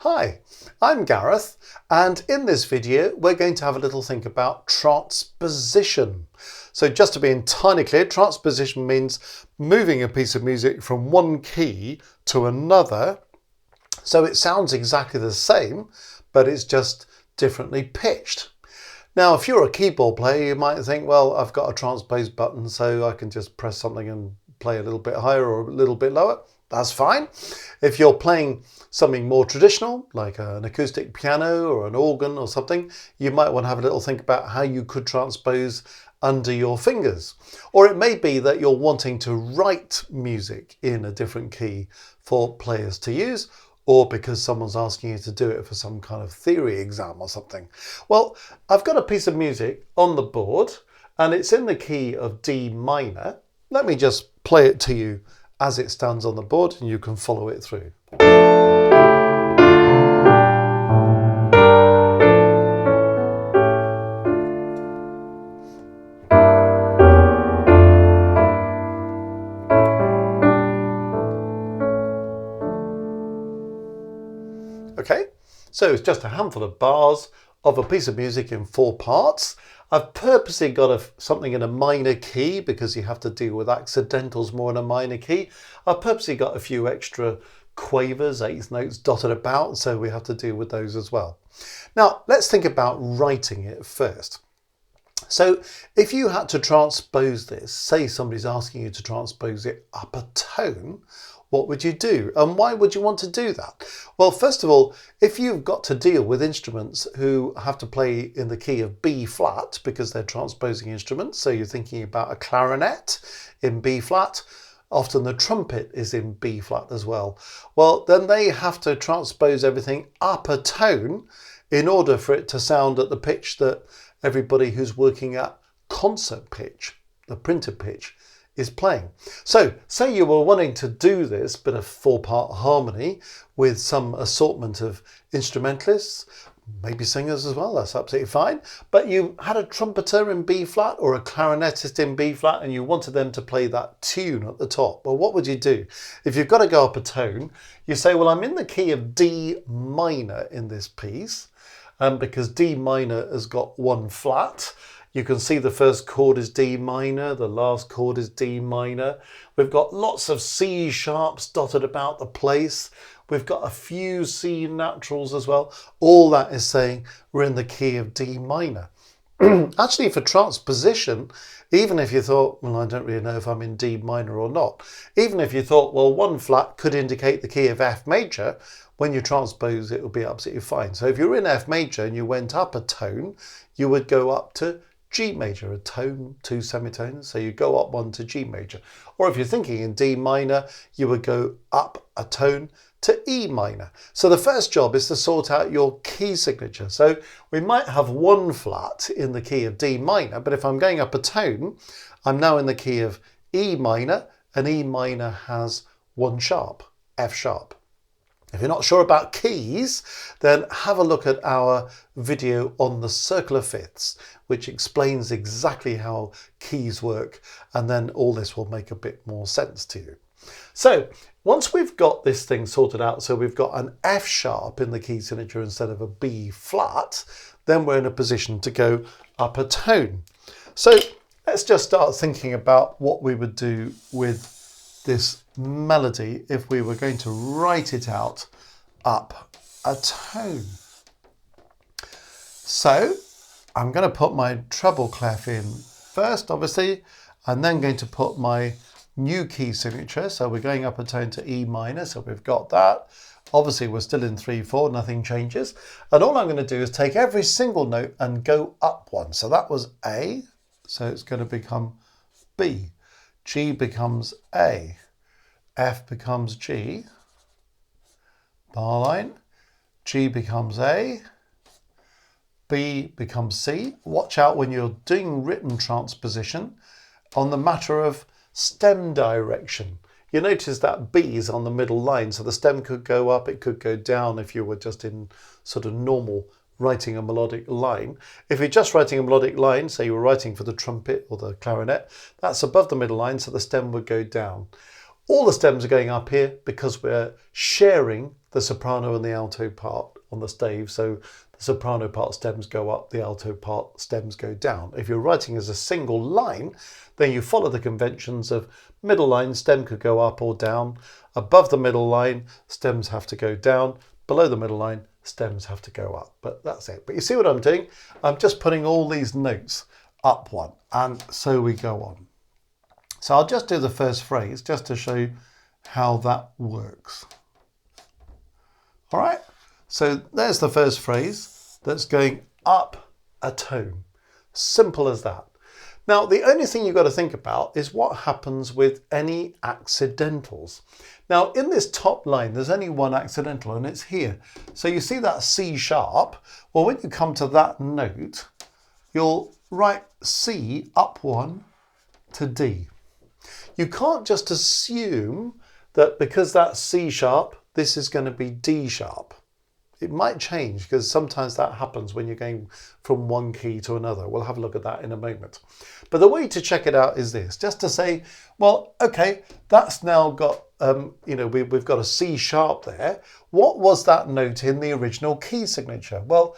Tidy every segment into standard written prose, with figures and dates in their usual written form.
Hi, I'm Gareth, and in this video we're going to have a little think about transposition. So just to be entirely clear, transposition means moving a piece of music from one key to another so it sounds exactly the same, but it's just differently pitched. Now, if you're a keyboard player, you might think, well, I've got a transpose button, so I can just press something and play a little bit higher or a little bit lower. That's fine. If you're playing something more traditional, like an acoustic piano or an organ or something, you might want to have a little think about how you could transpose under your fingers. Or it may be that you're wanting to write music in a different key for players to use, or because someone's asking you to do it for some kind of theory exam or something. Well, I've got a piece of music on the board and it's in the key of D minor. Let me just play it to you as it stands on the board and you can follow it through. Okay, so it's just a handful of bars of a piece of music in 4 parts. I've purposely got something in a minor key because you have to deal with accidentals more in a minor key. I've purposely got a few extra quavers, 8th notes dotted about, so we have to deal with those as well. Now, let's think about writing it first. So if you had to transpose this, say somebody's asking you to transpose it up a tone, what would you do? And why would you want to do that? Well, first of all, if you've got to deal with instruments who have to play in the key of B flat because they're transposing instruments, so you're thinking about a clarinet in B flat, often the trumpet is in B flat as well. Well, then they have to transpose everything up a tone in order for it to sound at the pitch that everybody who's working at concert pitch, the printed pitch, is playing. So say you were wanting to do this bit of 4-part harmony with some assortment of instrumentalists, maybe singers as well, that's absolutely fine, but you had a trumpeter in B flat or a clarinetist in B flat and you wanted them to play that tune at the top. Well, what would you do? If you've got to go up a tone, you say, well, I'm in the key of D minor in this piece, because D minor has got 1 flat. You can see the first chord is D minor, the last chord is D minor. We've got lots of C sharps dotted about the place. We've got a few C naturals as well. All that is saying we're in the key of D minor. Actually, for transposition, even if you thought, well, I don't really know if I'm in D minor or not, even if you thought, well, 1 flat could indicate the key of F major, when you transpose, it will be absolutely fine. So if you're in F major and you went up a tone, you would go up to G major, a tone, 2 semitones, so you go up 1 to G major. Or if you're thinking in D minor, you would go up a tone to E minor. So the first job is to sort out your key signature. So we might have 1 flat in the key of D minor, but if I'm going up a tone, I'm now in the key of E minor, and E minor has 1 sharp, F sharp. If you're not sure about keys, then have a look at our video on the circular fifths, which explains exactly how keys work, and then all this will make a bit more sense to you. So once we've got this thing sorted out, so we've got an F sharp in the key signature instead of a B flat, then we're in a position to go up a tone. So let's just start thinking about what we would do with this melody if we were going to write it out up a tone. So I'm going to put my treble clef in first, obviously, and then going to put my new key signature. So we're going up a tone to E minor, so we've got that. Obviously we're still in 3/4, nothing changes. And all I'm going to do is take every single note and go up 1. So that was A, so it's going to become B. G becomes A. F becomes G, bar line, G becomes A, B becomes C. Watch out when you're doing written transposition on the matter of stem direction. You notice that B is on the middle line, so the stem could go up, it could go down if you were just in sort of normal writing a melodic line. If you're just writing a melodic line, say you were writing for the trumpet or the clarinet, that's above the middle line, so the stem would go down. All the stems are going up here because we're sharing the soprano and the alto part on the stave. So the soprano part stems go up, the alto part stems go down. If you're writing as a single line, then you follow the conventions of middle line, stem could go up or down. Above the middle line, stems have to go down. Below the middle line, stems have to go up. But that's it. But you see what I'm doing? I'm just putting all these notes up one. And so we go on. So I'll just do the first phrase just to show you how that works. All right. So there's the first phrase that's going up a tone. Simple as that. Now, the only thing you've got to think about is what happens with any accidentals. Now, in this top line, there's only one accidental, and it's here. So you see that C sharp? Well, when you come to that note, you'll write C up one to D. You can't just assume that because that's C sharp, this is going to be D sharp. It might change because sometimes that happens when you're going from one key to another. We'll have a look at that in a moment. But the way to check it out is this, just to say, well, okay, that's now got, we've got a C sharp there. What was that note in the original key signature? Well,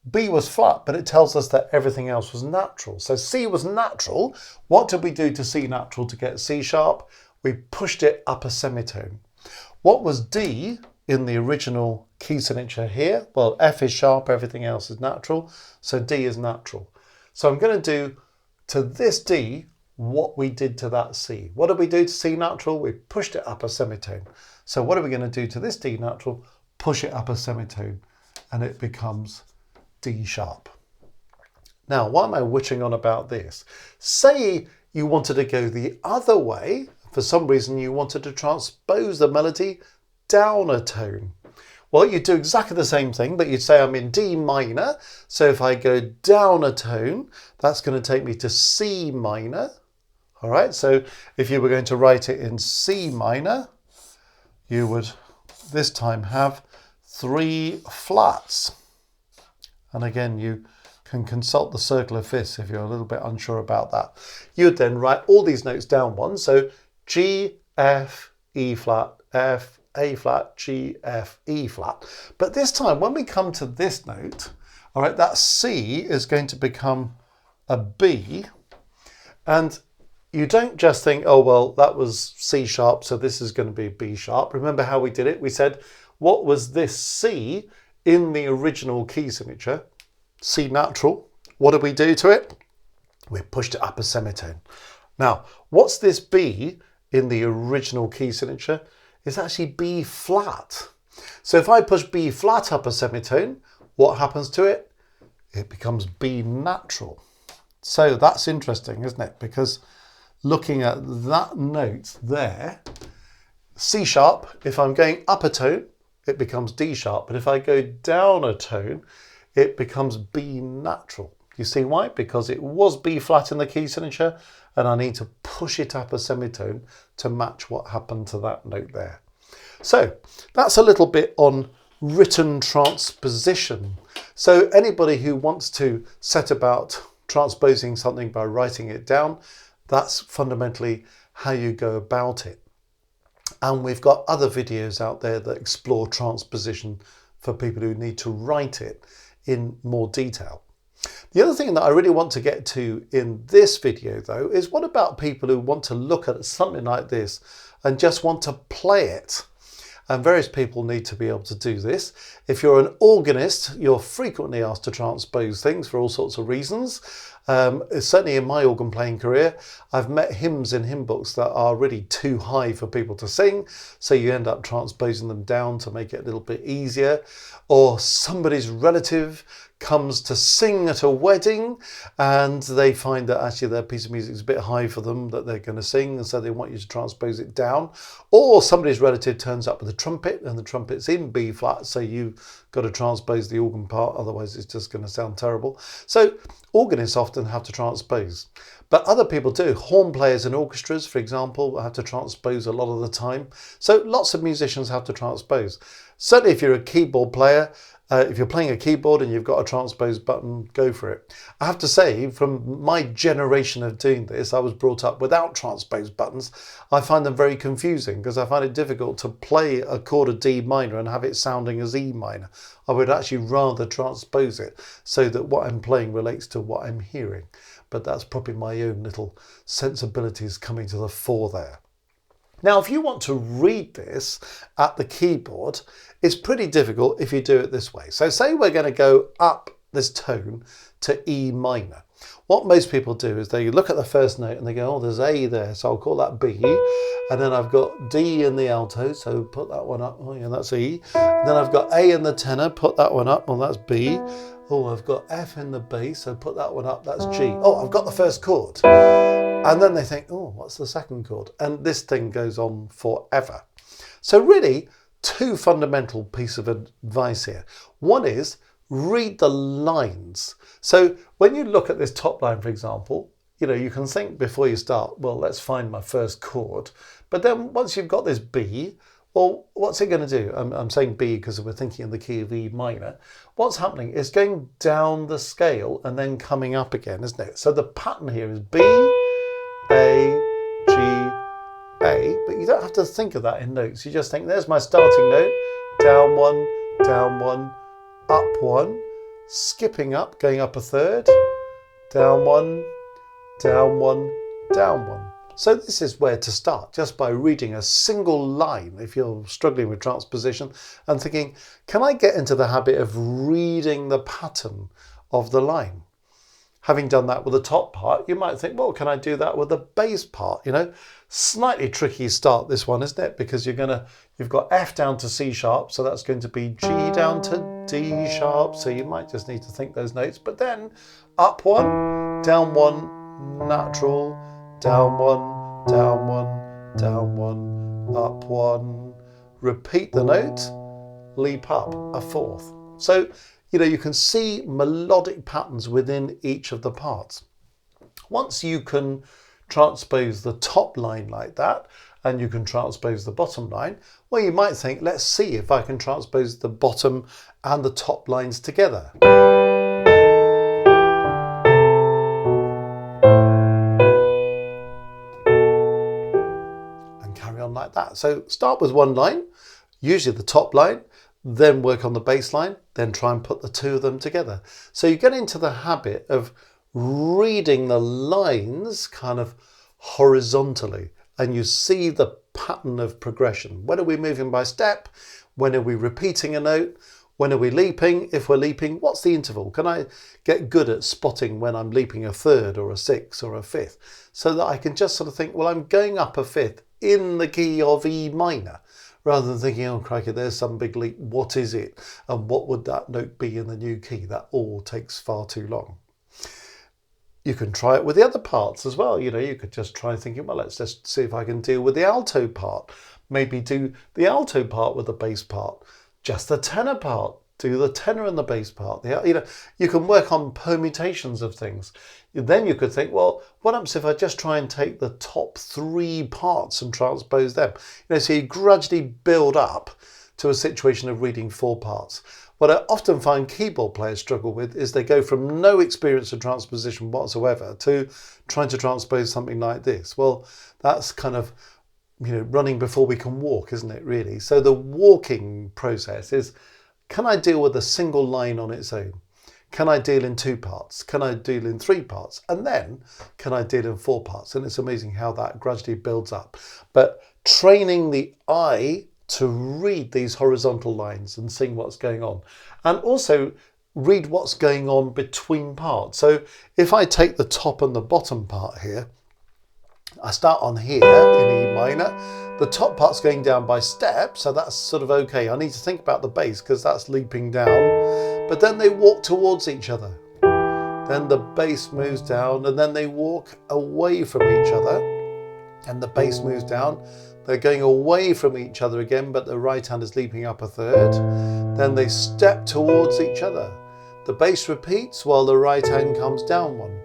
B was flat, but it tells us that everything else was natural. So C was natural. What did we do to C natural to get C sharp? We pushed it up a semitone. What was D in the original key signature here? Well, F is sharp, everything else is natural, so D is natural. So I'm going to do to this D what we did to that C. What did we do to C natural? We pushed it up a semitone. So what are we going to do to this D natural? Push it up a semitone, and it becomes D sharp. Now, why am I witching on about this? Say you wanted to go the other way. For some reason, you wanted to transpose the melody down a tone. Well, you do exactly the same thing, but you'd say I'm in D minor. So if I go down a tone, that's going to take me to C minor. All right, so if you were going to write it in C minor, you would this time have 3 flats. And again, you can consult the circle of fifths if you're a little bit unsure about that. You'd then write all these notes down one. So G, F, E flat, F, A flat, G, F, E flat. But this time, when we come to this note, all right, that C is going to become a B. And you don't just think, oh, well, that was C sharp, so this is going to be B sharp. Remember how we did it? We said, what was this C in the original key signature? C natural. What did we do to it? We pushed it up a semitone. Now, what's this B in the original key signature? It's actually B flat. So if I push B flat up a semitone, what happens to it? It becomes B natural. So that's interesting, isn't it? Because looking at that note there, C sharp, if I'm going up a tone, it becomes D sharp. But if I go down a tone, it becomes B natural. You see why? Because it was B flat in the key signature, and I need to push it up a semitone to match what happened to that note there. So that's a little bit on written transposition. So anybody who wants to set about transposing something by writing it down, that's fundamentally how you go about it. And we've got other videos out there that explore transposition for people who need to write it in more detail. The other thing that I really want to get to in this video, though, is what about people who want to look at something like this and just want to play it? And various people need to be able to do this. If you're an organist, you're frequently asked to transpose things for all sorts of reasons. Certainly in my organ playing career, I've met hymns in hymn books that are really too high for people to sing, so you end up transposing them down to make it a little bit easier. Or somebody's relative comes to sing at a wedding and they find that actually their piece of music is a bit high for them that they're going to sing, and so they want you to transpose it down. Or somebody's relative turns up with a trumpet and the trumpet's in B flat, so you've got to transpose the organ part, otherwise it's just going to sound terrible. So organists often have to transpose, but other people do. Horn players in orchestras, for example, have to transpose a lot of the time. So lots of musicians have to transpose. Certainly if you're a keyboard player, If you're playing a keyboard and you've got a transpose button, go for it. I have to say, from my generation of doing this, I was brought up without transpose buttons. I find them very confusing because I find it difficult to play a chord of D minor and have it sounding as E minor. I would actually rather transpose it so that what I'm playing relates to what I'm hearing. But that's probably my own little sensibilities coming to the fore there. Now, if you want to read this at the keyboard, it's pretty difficult if you do it this way. So say we're going to go up this tone to E minor. What most people do is they look at the first note and they go, oh, there's A there, so I'll call that B. And then I've got D in the alto, so put that one up. Oh, yeah, that's E. And then I've got A in the tenor, put that one up. Well, that's B. Oh, I've got F in the bass, so put that one up. That's G. Oh, I've got the first chord. And then they think, oh, what's the second chord? And this thing goes on forever. So really, two fundamental pieces of advice here. One is read the lines. So when you look at this top line, for example, you can think before you start, well, let's find my first chord. But then once you've got this B, well, what's it going to do? I'm saying B because we're thinking in the key of E minor. What's happening is going down the scale and then coming up again, isn't it? So the pattern here is B, A, G, A, but you don't have to think of that in notes. You just think, there's my starting note, down one, up one, skipping up, going up a third, down one, down one, down one. So this is where to start, just by reading a single line if you're struggling with transposition and thinking, can I get into the habit of reading the pattern of the line? Having done that with the top part, you might think, well, can I do that with the bass part? Slightly tricky start, this one, isn't it? Because you've got F down to C sharp, so that's going to be G down to D sharp. So you might just need to think those notes. But then up one, down one, natural, down one, down one, down one, up one. Repeat the note, leap up a fourth. So you can see melodic patterns within each of the parts. Once you can transpose the top line like that, and you can transpose the bottom line, well, you might think, let's see if I can transpose the bottom and the top lines together. And carry on like that. So start with one line, usually the top line, then work on the bass line, then try and put the two of them together. So you get into the habit of reading the lines kind of horizontally, and you see the pattern of progression. When are we moving by step? When are we repeating a note? When are we leaping? If we're leaping, what's the interval? Can I get good at spotting when I'm leaping a third or a sixth or a fifth, so that I can just sort of think, well, I'm going up a fifth in the key of E minor, rather than thinking, oh, crikey, there's some big leap. What is it? And what would that note be in the new key? That all takes far too long. You can try it with the other parts as well. You could just try thinking, well, let's just see if I can deal with the alto part. Maybe do the alto part with the bass part. Just the tenor part. Do the tenor and the bass part. You can work on permutations of things. Then you could think, well, what happens if I just try and take the top three parts and transpose them? So you gradually build up to a situation of reading four parts. What I often find keyboard players struggle with is they go from no experience of transposition whatsoever to trying to transpose something like this. Well, that's kind of, running before we can walk, isn't it, really? So the walking process is, can I deal with a single line on its own? Can I deal in two parts? Can I deal in three parts? And then can I deal in four parts? And it's amazing how that gradually builds up. But training the eye to read these horizontal lines and seeing what's going on. And also read what's going on between parts. So if I take the top and the bottom part here, I start on here in E minor. The top part's going down by step, so that's sort of okay. I need to think about the bass because that's leaping down. But then they walk towards each other. Then the bass moves down and then they walk away from each other. And the bass moves down. They're going away from each other again, but the right hand is leaping up a third. Then they step towards each other. The bass repeats while the right hand comes down one.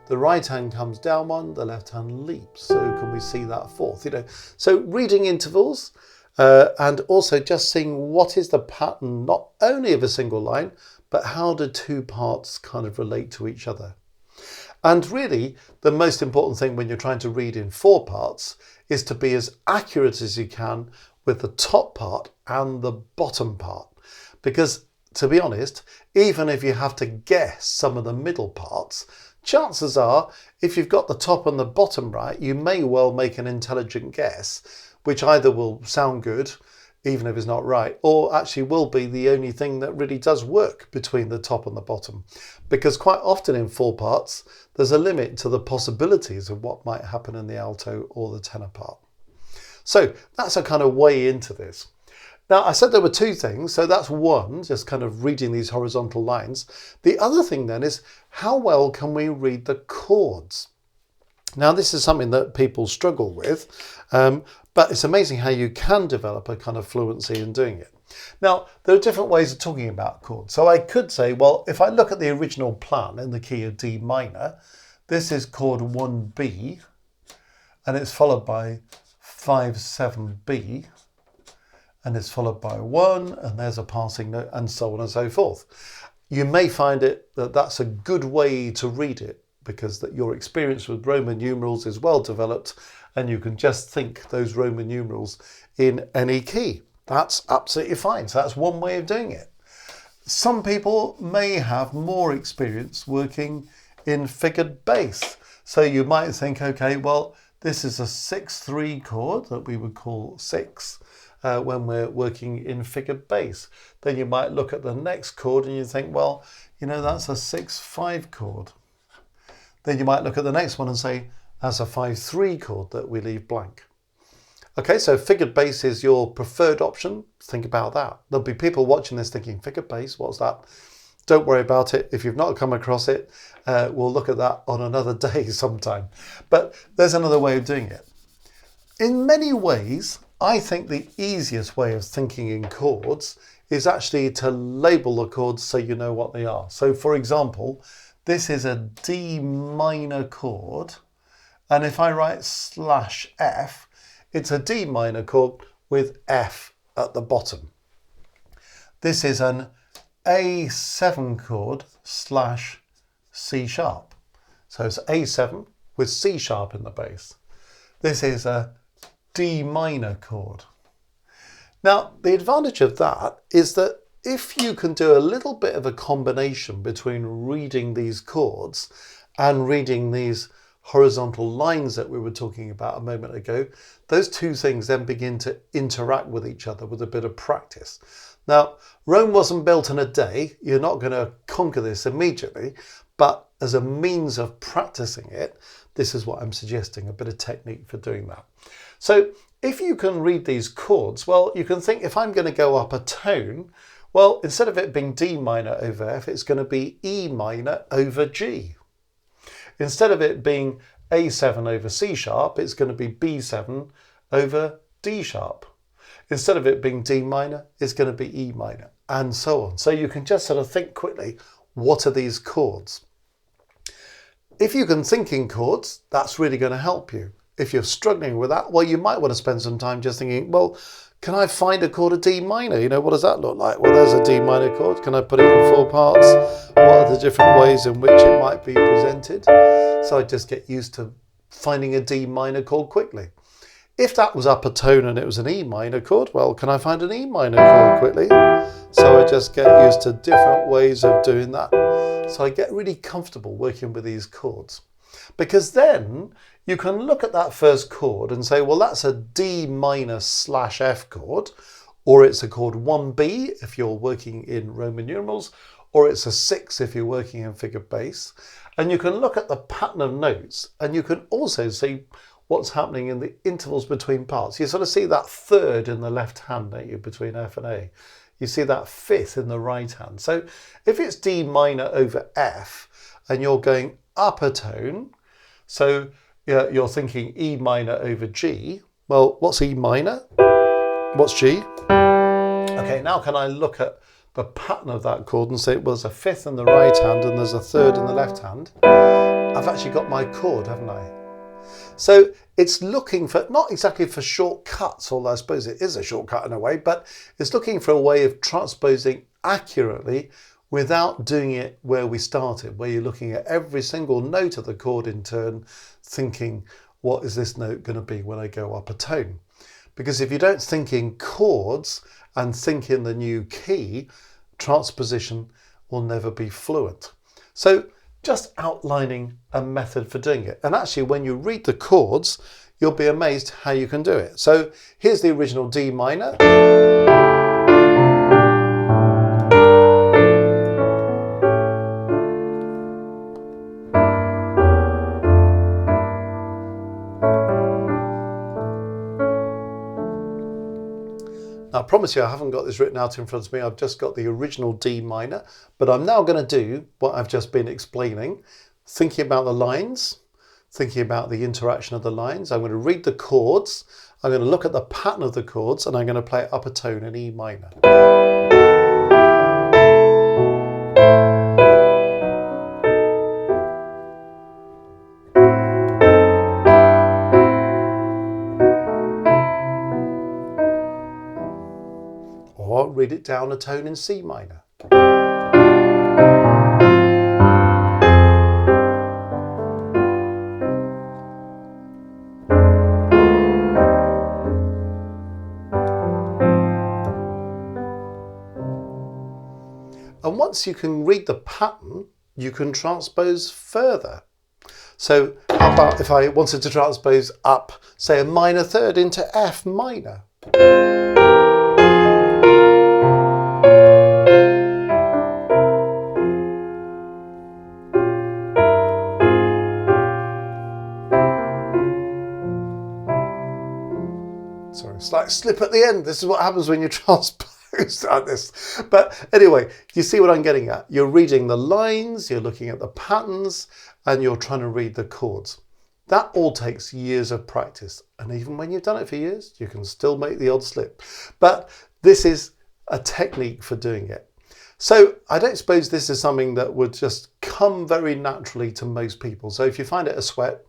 The right hand comes down one, the left hand leaps. So can we see that fourth? So reading intervals and also just seeing what is the pattern, not only of a single line, but how do two parts kind of relate to each other. And really, the most important thing when you're trying to read in 4 parts is to be as accurate as you can with the top part and the bottom part. Because, to be honest, even if you have to guess some of the middle parts, chances are, if you've got the top and the bottom right, you may well make an intelligent guess, which either will sound good, even if it's not right, or actually will be the only thing that really does work between the top and the bottom. Because quite often in 4 parts, there's a limit to the possibilities of what might happen in the alto or the tenor part. So that's a kind of way into this. Now, I said there were 2 things, so that's one, just kind of reading these horizontal lines. The other thing then is, how well can we read the chords? Now, this is something that people struggle with, but it's amazing how you can develop a kind of fluency in doing it. Now, there are different ways of talking about chords. So I could say, well, if I look at the original plan in the key of D minor, this is chord 1B, and it's followed by 5-7B, and it's followed by 1, and there's a passing note, and so on and so forth. You may find that that's a good way to read it, because that your experience with Roman numerals is well developed, and you can just think those Roman numerals in any key. That's absolutely fine. So that's one way of doing it. Some people may have more experience working in figured bass. So you might think, okay, well, this is a 6-3 chord that we would call 6 when we're working in figured bass. Then you might look at the next chord and you think, well, you know, that's a 6-5 chord. Then you might look at the next one and say, that's a 5-3 chord that we leave blank. Okay, so figured bass is your preferred option. Think about that. There'll be people watching this thinking, figured bass, what's that? Don't worry about it. If you've not come across it, we'll look at that on another day sometime. But there's another way of doing it. In many ways, I think the easiest way of thinking in chords is actually to label the chords so you know what they are. So for example, this is a D minor chord. And if I write /F, it's a D minor chord with F at the bottom. This is an A7 chord /C sharp. So it's A7 with C sharp in the bass. This is a D minor chord. Now, the advantage of that is that if you can do a little bit of a combination between reading these chords and reading these horizontal lines that we were talking about a moment ago, those 2 things then begin to interact with each other with a bit of practice. Now, Rome wasn't built in a day. You're not going to conquer this immediately, but as a means of practicing it, this is what I'm suggesting, a bit of technique for doing that. So if you can read these chords, well, you can think, if I'm going to go up a tone, well, instead of it being D minor over F, it's going to be E minor over G. Instead of it being A7 over C sharp, it's going to be B7 over D sharp. Instead of it being D minor, it's going to be E minor, and so on. So you can just sort of think quickly, what are these chords? If you can think in chords, that's really going to help you. If you're struggling with that, well, you might want to spend some time just thinking, well, can I find a chord of D minor? You know, what does that look like? Well, there's a D minor chord. Can I put it in 4 parts? What are the different ways in which it might be presented? So I just get used to finding a D minor chord quickly. If that was up a tone and it was an E minor chord, well, can I find an E minor chord quickly? So I just get used to different ways of doing that. So I get really comfortable working with these chords. Because then you can look at that first chord and say, well, that's a D minor /F chord, or it's a chord 1B if you're working in Roman numerals, or it's a 6 if you're working in figured bass. And you can look at the pattern of notes, and you can also see what's happening in the intervals between parts. You sort of see that 3rd in the left hand, don't you, between F and A. You see that 5th in the right hand. So if it's D minor over F and you're going up a tone, so you're thinking E minor over G, well, what's E minor? What's G? Okay, now can I look at the pattern of that chord and say, well, there's a 5th in the right hand and there's a 3rd in the left hand? I've actually got my chord, haven't I? So it's looking for, not exactly for shortcuts, although I suppose it is a shortcut in a way, but it's looking for a way of transposing accurately without doing it where we started, where you're looking at every single note of the chord in turn, thinking, what is this note going to be when I go up a tone? Because if you don't think in chords and think in the new key, transposition will never be fluent. So just outlining a method for doing it. And actually, when you read the chords, you'll be amazed how you can do it. So here's the original D minor. Now, I promise you I haven't got this written out in front of me. I've just got the original D minor, but I'm now going to do what I've just been explaining, thinking about the lines, thinking about the interaction of the lines. I'm going to read the chords. I'm going to look at the pattern of the chords, and I'm going to play it up a tone in E minor. Or read it down a tone in C minor. And once you can read the pattern, you can transpose further. So how about if I wanted to transpose up, say, a minor third into F minor? Sorry, slight slip at the end. This is what happens when you transpose like this. But anyway, you see what I'm getting at. You're reading the lines, you're looking at the patterns, and you're trying to read the chords. That all takes years of practice. And even when you've done it for years, you can still make the odd slip. But this is a technique for doing it. So I don't suppose this is something that would just come very naturally to most people. So if you find it a sweat,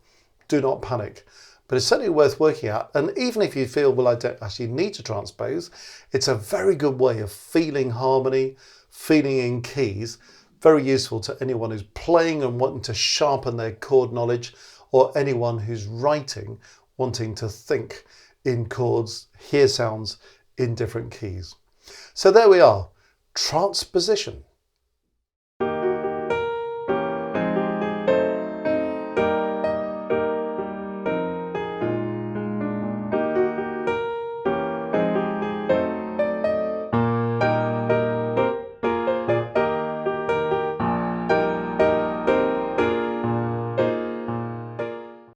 do not panic. But it's certainly worth working out. And even if you feel, well, I don't actually need to transpose, it's a very good way of feeling harmony, feeling in keys. Very useful to anyone who's playing and wanting to sharpen their chord knowledge, or anyone who's writing, wanting to think in chords, hear sounds in different keys. So there we are, transposition.